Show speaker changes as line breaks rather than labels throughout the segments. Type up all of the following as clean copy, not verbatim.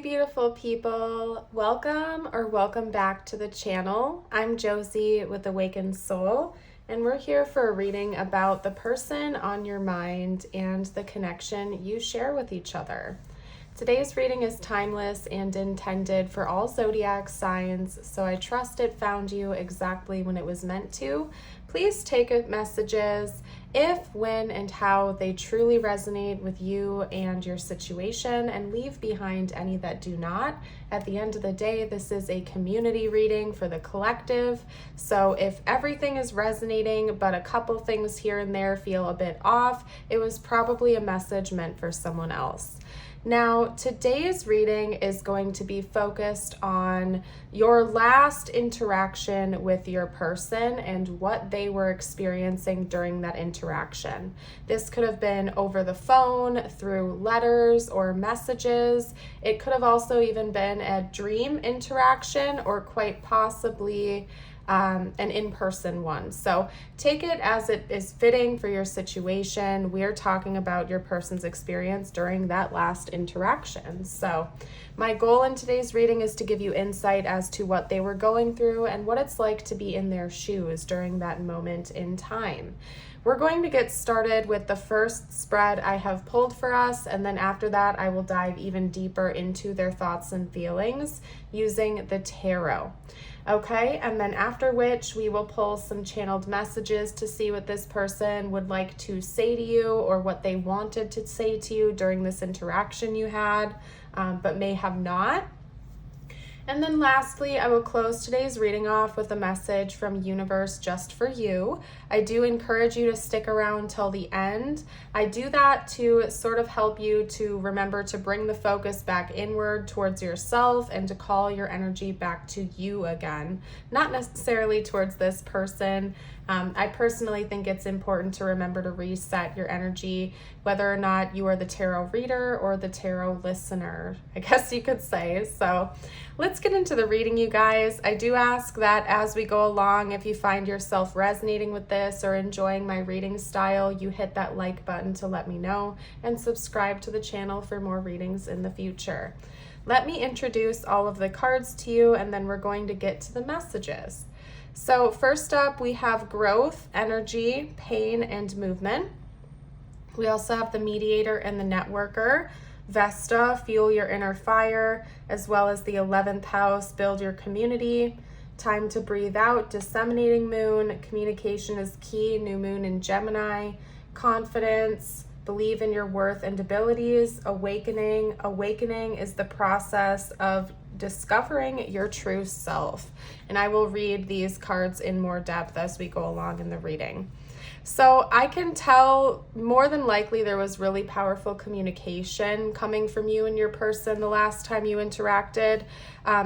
beautiful people. Welcome back to the channel. I'm Josie with Awakened Soul, and we're here for a reading about the person on your mind and the connection you share with each other. Today's reading is timeless and intended for all zodiac signs, so I trust it found you exactly when it was meant to. Please take messages if, when, and how they truly resonate with you and your situation, and leave behind any that do not. At the end of the day, this is a community reading for the collective, so if everything is resonating but a couple things here and there feel a bit off, it was probably a message meant for someone else. Now, today's reading is going to be focused on your last interaction with your person and what they were experiencing during that interaction. This could have been over the phone, through letters or messages. It could have also even been a dream interaction, or quite possibly an in-person one. So take it as it is fitting for your situation. We're talking about your person's experience during that last interaction. So my goal in today's reading is to give you insight as to what they were going through and what it's like to be in their shoes during that moment in time. We're going to get started with the first spread I have pulled for us, and then after that I will dive even deeper into their thoughts and feelings using the tarot. Okay, and then after which we will pull some channeled messages to see what this person would like to say to you, or what they wanted to say to you during this interaction you had, but may have not. And then lastly, I will close today's reading off with a message from Universe just for you. I do encourage you to stick around till the end. I do that to sort of help you to remember to bring the focus back inward towards yourself and to call your energy back to you again, not necessarily towards this person. I personally think it's important to remember to reset your energy, whether or not you are the tarot reader or the tarot listener, I guess you could say. So let's get into the reading, you guys. I do ask that as we go along, if you find yourself resonating with this or enjoying my reading style, you hit that like button to let me know, and subscribe to the channel for more readings in the future. Let me introduce all of the cards to you, and then we're going to get to the messages. So first up, we have growth, energy, pain, and movement. We also have the mediator and the networker. Vesta, fuel your inner fire, as well as the 11th house, build your community. Time to breathe out, disseminating moon. Communication is key, new moon in Gemini. Confidence, believe in your worth and abilities. Awakening. Awakening is the process of discovering your true self. And I will read these cards in more depth as we go along in the reading. So I can tell more than likely there was really powerful communication coming from you and your person the last time you interacted.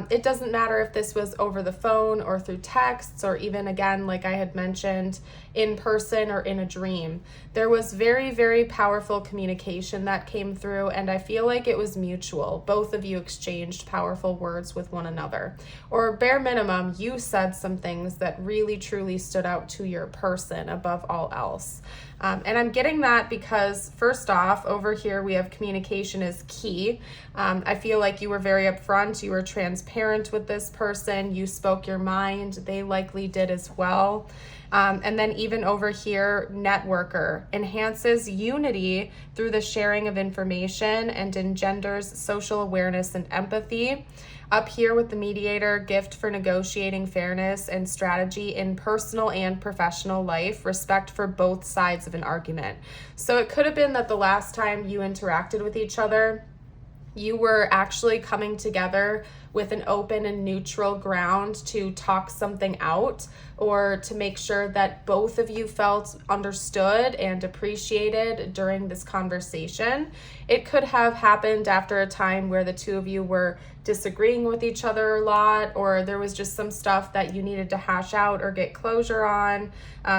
It doesn't matter if this was over the phone or through texts, or even, again, like I had mentioned, in person or in a dream. There was very, very powerful communication that came through, and I feel like it was mutual. Both of you exchanged powerful words with one another. Or bare minimum, you said some things that really, truly stood out to your person above all else. And I'm getting that because, first off, over here we have communication is key. I feel like you were very upfront, you were transparent with this person, you spoke your mind, they likely did as well. And then even over here, networker, enhances unity through the sharing of information and engenders social awareness and empathy. Up here with the mediator, gift for negotiating fairness and strategy in personal and professional life, respect for both sides of an argument. So it could have been that the last time you interacted with each other, you were actually coming together with an open and neutral ground to talk something out, or to make sure that both of you felt understood and appreciated during this conversation. It could have happened after a time where the two of you were disagreeing with each other a lot, or there was just some stuff that you needed to hash out or get closure on.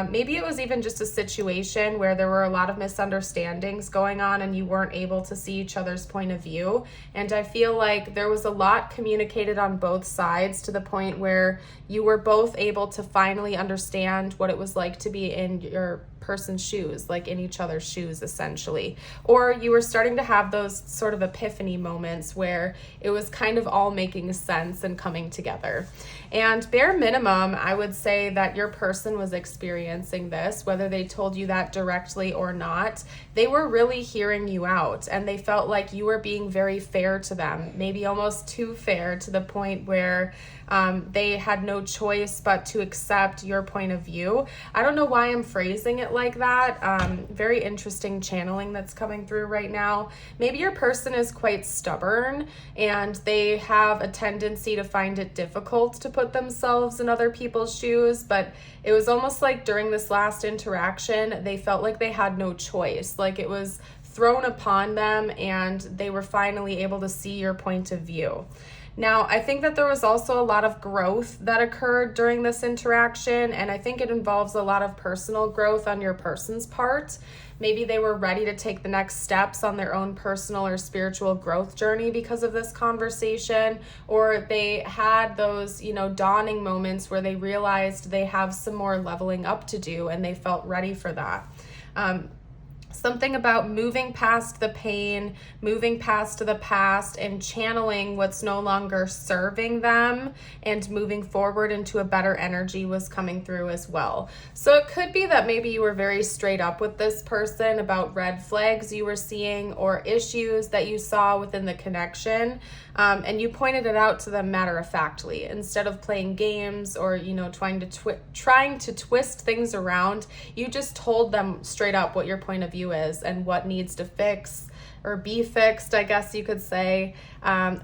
Maybe it was even just a situation where there were a lot of misunderstandings going on and you weren't able to see each other's point of view. And I feel like there was a lot communicated on both sides, to the point where you were both able to finally understand what it was like to be in your person's shoes, like in each other's shoes, essentially. Or you were starting to have those sort of epiphany moments where it was kind of all making sense and coming together. And bare minimum, I would say that your person was experiencing this, whether they told you that directly or not. They were really hearing you out, and they felt like you were being very fair to them, maybe almost too fair, to the point where they had no choice but to accept your point of view. I don't know why I'm phrasing it like that. Very interesting channeling that's coming through right now. Maybe your person is quite stubborn and they have a tendency to find it difficult to put themselves in other people's shoes, but it was almost like during this last interaction, they felt like they had no choice. Like it was thrown upon them and they were finally able to see your point of view. Now, I think that there was also a lot of growth that occurred during this interaction, and I think it involves a lot of personal growth on your person's part. Maybe they were ready to take the next steps on their own personal or spiritual growth journey because of this conversation, or they had those, dawning moments where they realized they have some more leveling up to do and they felt ready for that. Something about moving past the pain, moving past the past, and channeling what's no longer serving them and moving forward into a better energy was coming through as well. So it could be that maybe you were very straight up with this person about red flags you were seeing or issues that you saw within the connection, and you pointed it out to them matter-of-factly instead of playing games or trying to twist things around. You just told them straight up what your point of view is and what needs to fix or be fixed, I guess you could say,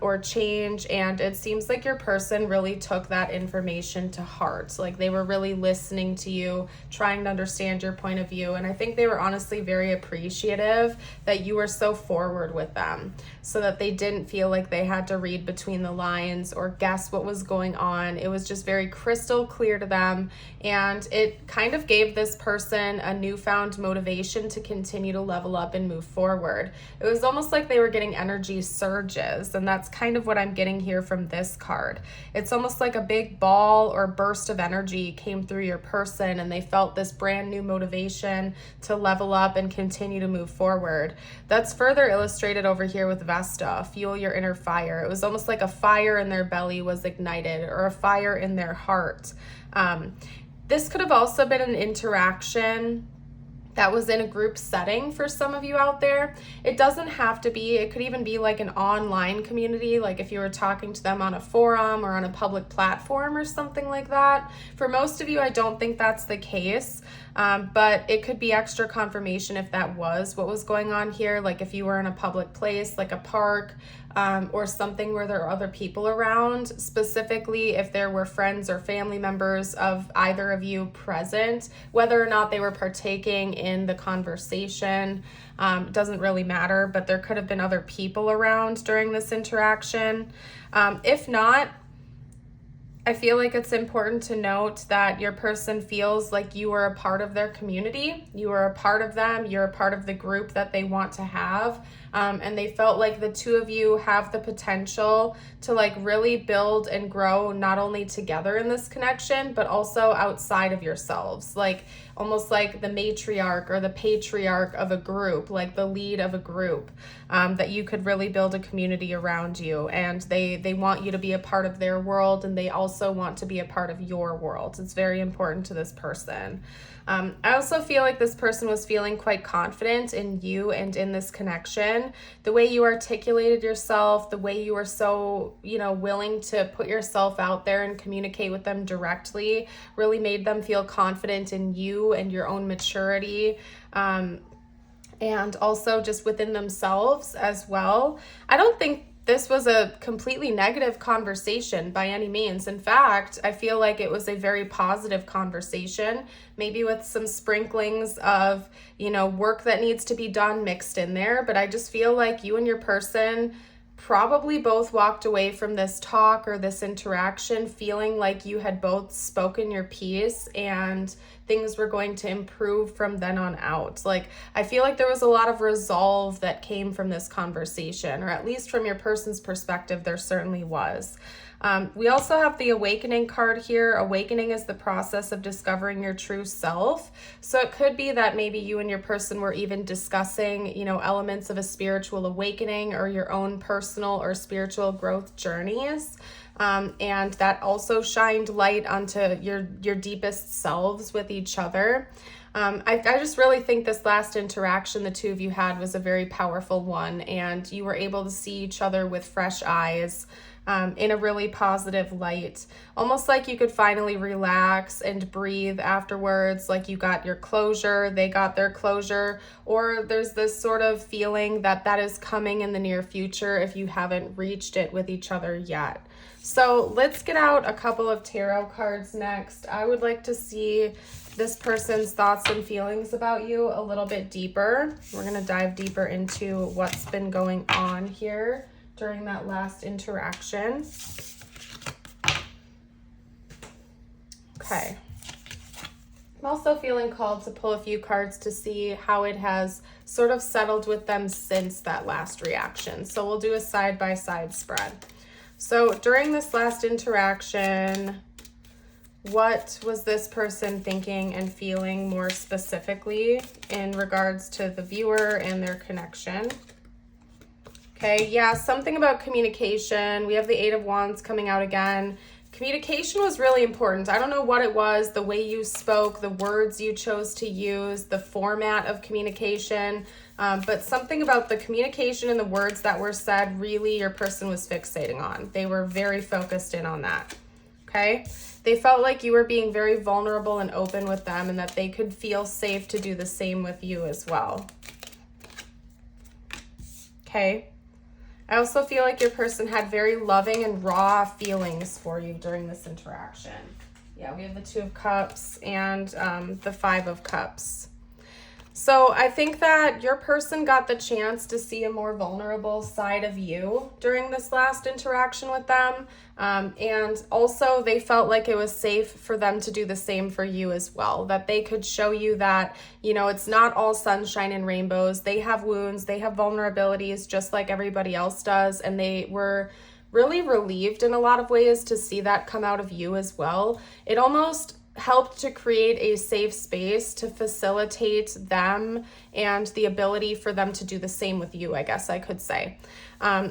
or change. And it seems like your person really took that information to heart. Like they were really listening to you, trying to understand your point of view. And I think they were honestly very appreciative that you were so forward with them, so that they didn't feel like they had to read between the lines or guess what was going on. It was just very crystal clear to them. And it kind of gave this person a newfound motivation to continue to level up and move forward. It was almost like they were getting energy surges, and that's kind of what I'm getting here from this card. It's almost like a big ball or burst of energy came through your person, and they felt this brand new motivation to level up and continue to move forward. That's further illustrated over here with Vesta, fuel your inner fire. It was almost like a fire in their belly was ignited, or a fire in their heart. This could have also been an interaction that was in a group setting for some of you out there. It doesn't have to be, it could even be like an online community, like if you were talking to them on a forum or on a public platform or something like that. For most of you, I don't think that's the case, but it could be extra confirmation if that was what was going on here, like if you were in a public place, like a park, or something where there are other people around, specifically if there were friends or family members of either of you present, whether or not they were partaking in the conversation, doesn't really matter, but there could have been other people around during this interaction. If not, I feel like it's important to note that your person feels like you are a part of their community, you are a part of them, you're a part of the group that they want to have, and they felt like the two of you have the potential to like really build and grow not only together in this connection, but also outside of yourselves, like almost like the matriarch or the patriarch of a group, like the lead of a group, that you could really build a community around you, and they want you to be a part of their world, and they also want to be a part of your world. It's very important to this person. I also feel like this person was feeling quite confident in you and in this connection. The way you articulated yourself, the way you were so, willing to put yourself out there and communicate with them directly really made them feel confident in you and your own maturity. And also just within themselves as well. I don't think this was a completely negative conversation by any means. In fact, I feel like it was a very positive conversation, maybe with some sprinklings of, work that needs to be done mixed in there. But I just feel like you and your person probably both walked away from this talk or this interaction feeling like you had both spoken your piece and things were going to improve from then on out. Like, I feel like there was a lot of resolve that came from this conversation, or at least from your person's perspective, there certainly was. We also have the awakening card here. Awakening is the process of discovering your true self. So it could be that maybe you and your person were even discussing, elements of a spiritual awakening or your own personal or spiritual growth journeys. And that also shined light onto your deepest selves with each other. I just really think this last interaction the two of you had was a very powerful one, and you were able to see each other with fresh eyes. In a really positive light, almost like you could finally relax and breathe afterwards, like you got your closure, they got their closure, or there's this sort of feeling that is coming in the near future if you haven't reached it with each other yet. So let's get out a couple of tarot cards next. I would like to see this person's thoughts and feelings about you a little bit deeper. We're going to dive deeper into what's been going on here during that last interaction. Okay. I'm also feeling called to pull a few cards to see how it has sort of settled with them since that last reaction. So we'll do a side-by-side spread. So during this last interaction, what was this person thinking and feeling more specifically in regards to the viewer and their connection? Okay, yeah, something about communication. We have the Eight of Wands coming out again. Communication was really important. I don't know what it was, the way you spoke, the words you chose to use, the format of communication, but something about the communication and the words that were said, really your person was fixating on. They were very focused in on that, okay? They felt like you were being very vulnerable and open with them and that they could feel safe to do the same with you as well, okay? I also feel like your person had very loving and raw feelings for you during this interaction. Yeah, we have the Two of Cups and the Five of Cups. So I think that your person got the chance to see a more vulnerable side of you during this last interaction with them. And also they felt like it was safe for them to do the same for you as well, that they could show you that, it's not all sunshine and rainbows. They have wounds, they have vulnerabilities just like everybody else does. And they were really relieved in a lot of ways to see that come out of you as well. It almost helped to create a safe space to facilitate them and the ability for them to do the same with you, I guess I could say.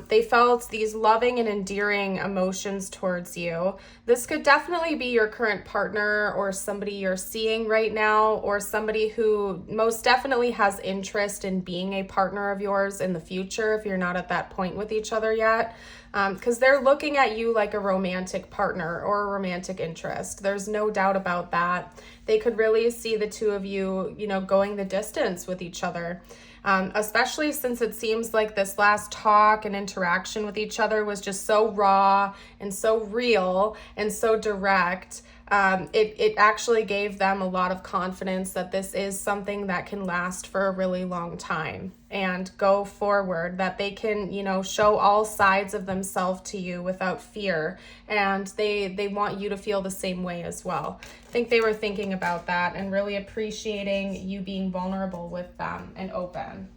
They felt these loving and endearing emotions towards you. This could definitely be your current partner or somebody you're seeing right now, or somebody who most definitely has interest in being a partner of yours in the future if you're not at that point with each other yet. Because they're looking at you like a romantic partner or a romantic interest. There's no doubt about that. They could really see the two of you, going the distance with each other. Especially since it seems like this last talk and interaction with each other was just so raw and so real and so direct. It actually gave them a lot of confidence that this is something that can last for a really long time and go forward, that they can, show all sides of themselves to you without fear. And they want you to feel the same way as well. I think they were thinking about that and really appreciating you being vulnerable with them and open.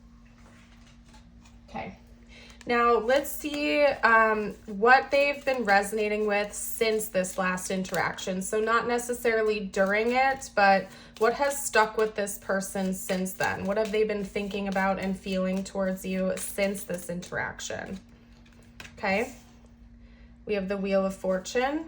Okay. Now, let's see what they've been resonating with since this last interaction. So not necessarily during it, but what has stuck with this person since then? What have they been thinking about and feeling towards you since this interaction? Okay. We have the Wheel of Fortune.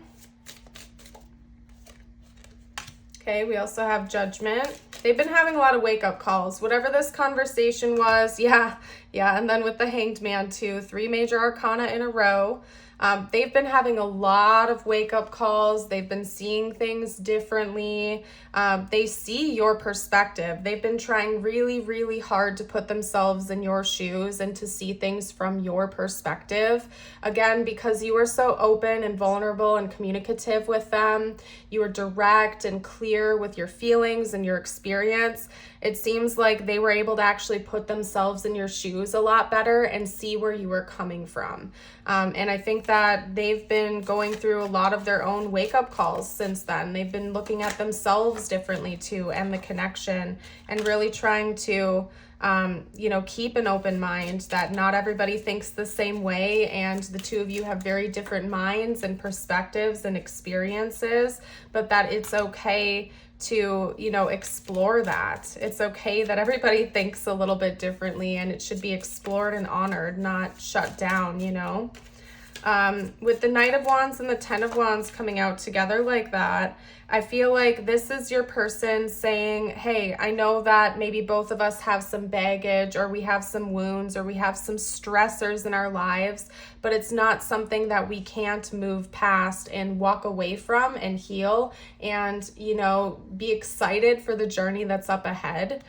Okay, we also have Judgment. They've been having a lot of wake-up calls. Whatever this conversation was, yeah. And then with the Hanged Man too, 3 major arcana in a row. They've been having a lot of wake-up calls. They've been seeing things differently. They see your perspective. They've been trying really, really hard to put themselves in your shoes and to see things from your perspective. Again, because you were so open and vulnerable and communicative with them, you were direct and clear with your feelings and your experience. It seems like they were able to actually put themselves in your shoes a lot better and see where you were coming from. And I think that they've been going through a lot of their own wake-up calls since then. They've been looking at themselves differently too, and the connection, and really trying to keep an open mind that not everybody thinks the same way, and the two of you have very different minds and perspectives and experiences, but that it's okay to, explore that. It's okay that everybody thinks a little bit differently, and it should be explored and honored, not shut down, With the Knight of Wands and the Ten of Wands coming out together like that, I feel like this is your person saying, hey, I know that maybe both of us have some baggage, or we have some wounds, or we have some stressors in our lives, but it's not something that we can't move past and walk away from and heal and, be excited for the journey that's up ahead.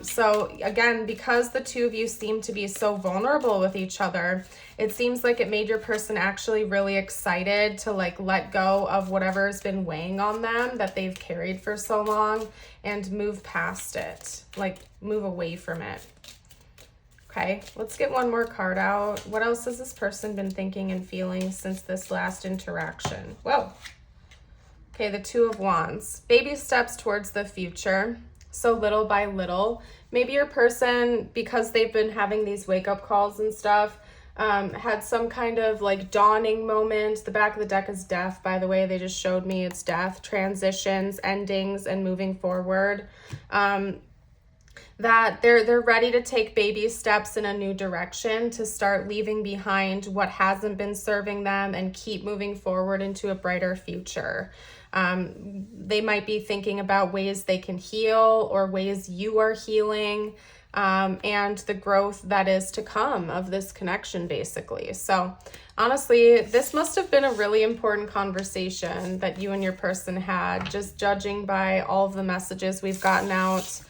So again, because the two of you seem to be so vulnerable with each other, it seems like it made your person actually really excited to let go of whatever's been weighing on them that they've carried for so long and move past it, move away from it. Okay, let's get one more card out. What else has this person been thinking and feeling since this last interaction? Whoa. Okay, the Two of Wands. Baby steps towards the future. So little by little, maybe your person, because they've been having these wake-up calls and stuff, had some kind of dawning moment. The back of the deck is death, by the way. They just showed me it's death, transitions, endings, and moving forward. That they're ready to take baby steps in a new direction, to start leaving behind what hasn't been serving them and keep moving forward into a brighter future. They might be thinking about ways they can heal, or ways you are healing, and the growth that is to come of this connection, basically. So honestly, this must have been a really important conversation that you and your person had, just judging by all of the messages we've gotten out,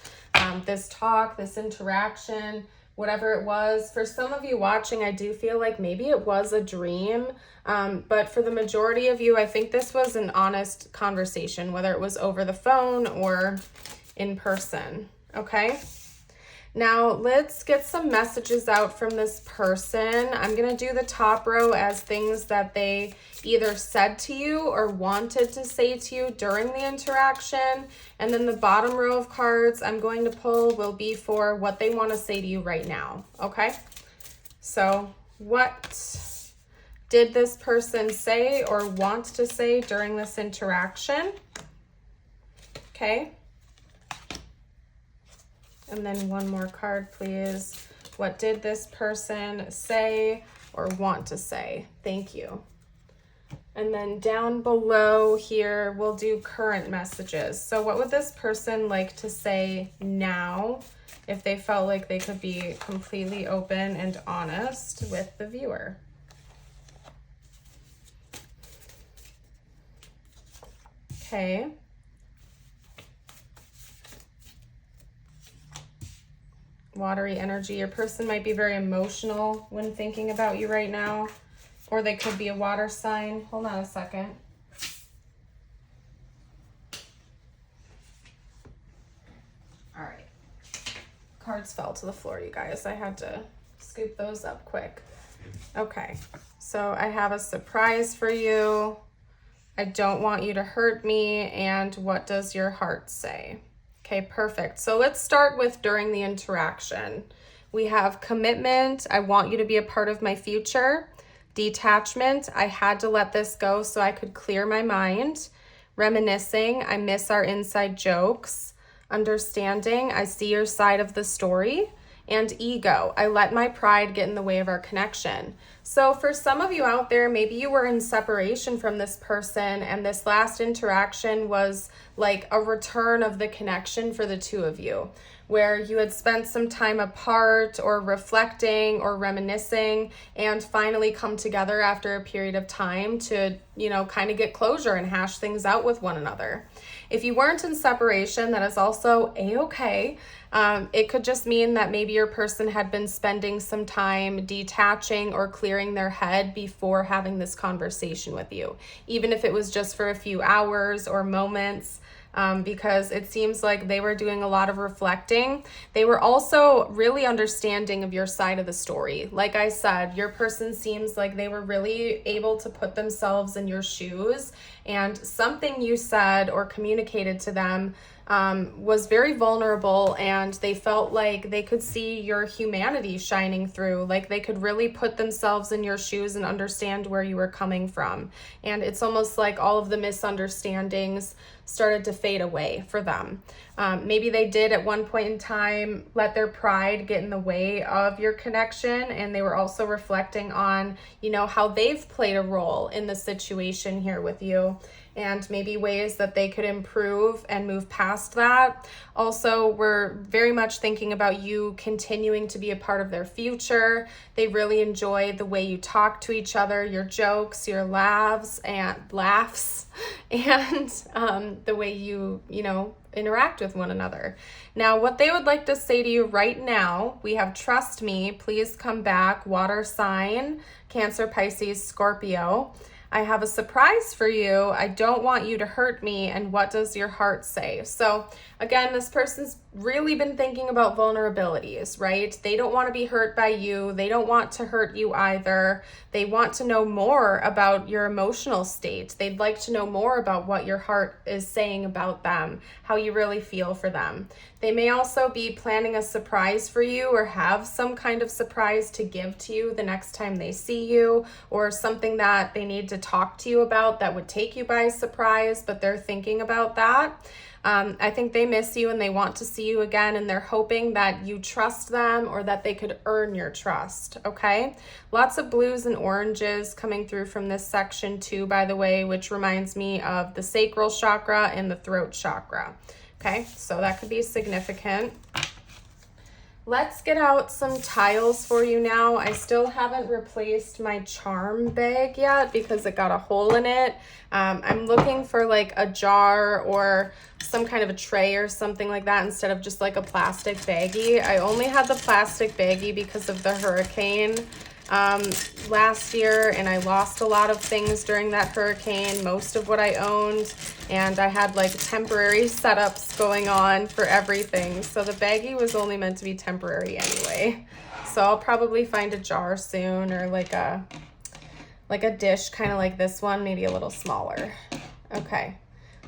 this talk, this interaction, whatever it was. For some of you watching, I do feel like maybe it was a dream. But for the majority of you, I think this was an honest conversation, whether it was over the phone or in person. Okay. Now let's get some messages out from this person. I'm going to do the top row as things that they either said to you or wanted to say to you during the interaction. And then the bottom row of cards I'm going to pull will be for what they want to say to you right now. Okay. So what did this person say or want to say during this interaction? Okay. And then one more card, please. What did this person say or want to say? Thank you. And then down below here, we'll do current messages. So what would this person like to say now if they felt like they could be completely open and honest with the viewer? Okay. Watery energy. Your person might be very emotional when thinking about you right now, or they could be a water sign. Hold on a second. All right. Cards fell to the floor, you guys. I had to scoop those up quick. Okay. So I have a surprise for you. I don't want you to hurt me. And what does your heart say? Okay, perfect. So let's start with during the interaction. We have commitment. I want you to be a part of my future. Detachment. I had to let this go so I could clear my mind. Reminiscing. I miss our inside jokes. Understanding. I see your side of the story. And ego. I let my pride get in the way of our connection. So for some of you out there, maybe you were in separation from this person, and this last interaction was like a return of the connection for the two of you, where you had spent some time apart or reflecting or reminiscing, and finally come together after a period of time to, kind of get closure and hash things out with one another. If you weren't in separation, that is also a-okay. It could just mean that maybe your person had been spending some time detaching or clearing their head before having this conversation with you, even if it was just for a few hours or moments. because it seems like they were doing a lot of reflecting. They were also really understanding of your side of the story. Like I said, your person seems like they were really able to put themselves in your shoes, and something you said or communicated to them was very vulnerable, and they felt like they could see your humanity shining through, like they could really put themselves in your shoes and understand where you were coming from. And it's almost like all of the misunderstandings started to fade away for them. Maybe they did at one point in time let their pride get in the way of your connection, and they were also reflecting on, how they've played a role in the situation here with you, and maybe ways that they could improve and move past that. Also, we're very much thinking about you continuing to be a part of their future. They really enjoy the way you talk to each other, your jokes, your laughs, and the way you interact with one another. Now, what they would like to say to you right now, we have trust me, please come back, water sign, Cancer, Pisces, Scorpio. I have a surprise for you. I don't want you to hurt me. And what does your heart say? So again, this person's really been thinking about vulnerabilities, right? They don't want to be hurt by you. They don't want to hurt you either. They want to know more about your emotional state. They'd like to know more about what your heart is saying about them, how you really feel for them. They may also be planning a surprise for you, or have some kind of surprise to give to you the next time they see you, or something that they need to talk to you about that would take you by surprise, but they're thinking about that. I think they miss you and they want to see you again, and they're hoping that you trust them, or that they could earn your trust, okay? Lots of blues and oranges coming through from this section too, by the way, which reminds me of the sacral chakra and the throat chakra, okay? So that could be significant. Let's get out some tiles for you now. I still haven't replaced my charm bag yet because it got a hole in it. I'm looking for like a jar or some kind of a tray or something like that instead of just like a plastic baggie. I only had the plastic baggie because of the hurricane last year, and I lost a lot of things during that hurricane, most of what I owned, and I had like temporary setups going on for everything, so the baggie was only meant to be temporary anyway. So I'll probably find a jar soon, or like a dish kind of like this one, maybe a little smaller. Okay,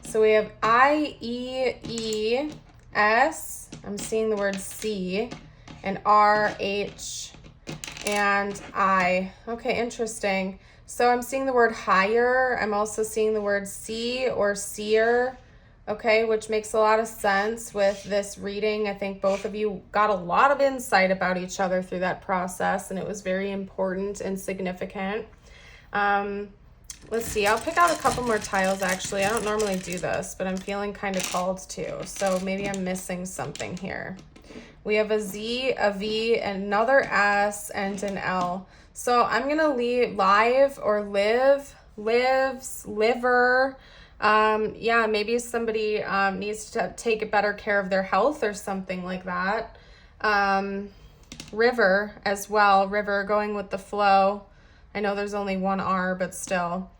so we have I-E-E-S, I'm seeing the word C, and R-H and I. Okay, interesting. So I'm seeing the word higher. I'm also seeing the word see or seer, okay, which makes a lot of sense with this reading. I think both of you got a lot of insight about each other through that process, and it was very important and significant. Let's see, I'll pick out a couple more tiles actually. I don't normally do this, but I'm feeling kind of called to, so maybe I'm missing something here. We have a Z, a V, another S, and an L. So I'm going to leave live or live, lives, liver. Yeah, maybe somebody needs to take better care of their health or something like that. River as well, river, going with the flow. I know there's only one R, but still.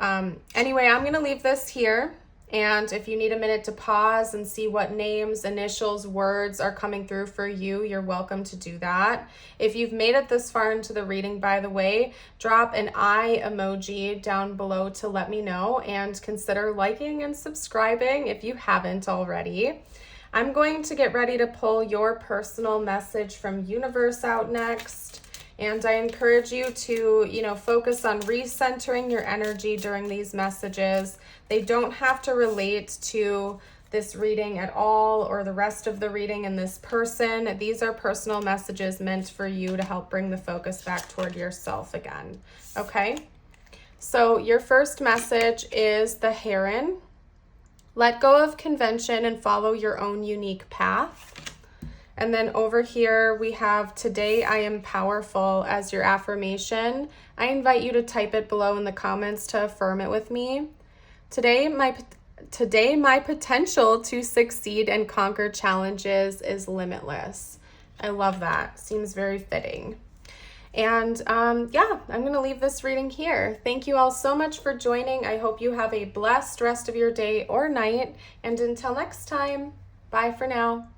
Anyway, I'm going to leave this here. And if you need a minute to pause and see what names, initials, words are coming through for you, you're welcome to do that. If you've made it this far into the reading, by the way, drop an I emoji down below to let me know, and consider liking and subscribing if you haven't already. I'm going to get ready to pull your personal message from universe out next. And I encourage you to, focus on recentering your energy during these messages. They don't have to relate to this reading at all, or the rest of the reading in this person. These are personal messages meant for you to help bring the focus back toward yourself again. Okay? So your first message is the Heron. Let go of convention and follow your own unique path. And then over here we have today I am powerful as your affirmation. I invite you to type it below in the comments to affirm it with me. Today my potential to succeed and conquer challenges is limitless. I love that. Seems very fitting. And yeah, I'm going to leave this reading here. Thank you all so much for joining. I hope you have a blessed rest of your day or night. And until next time, bye for now.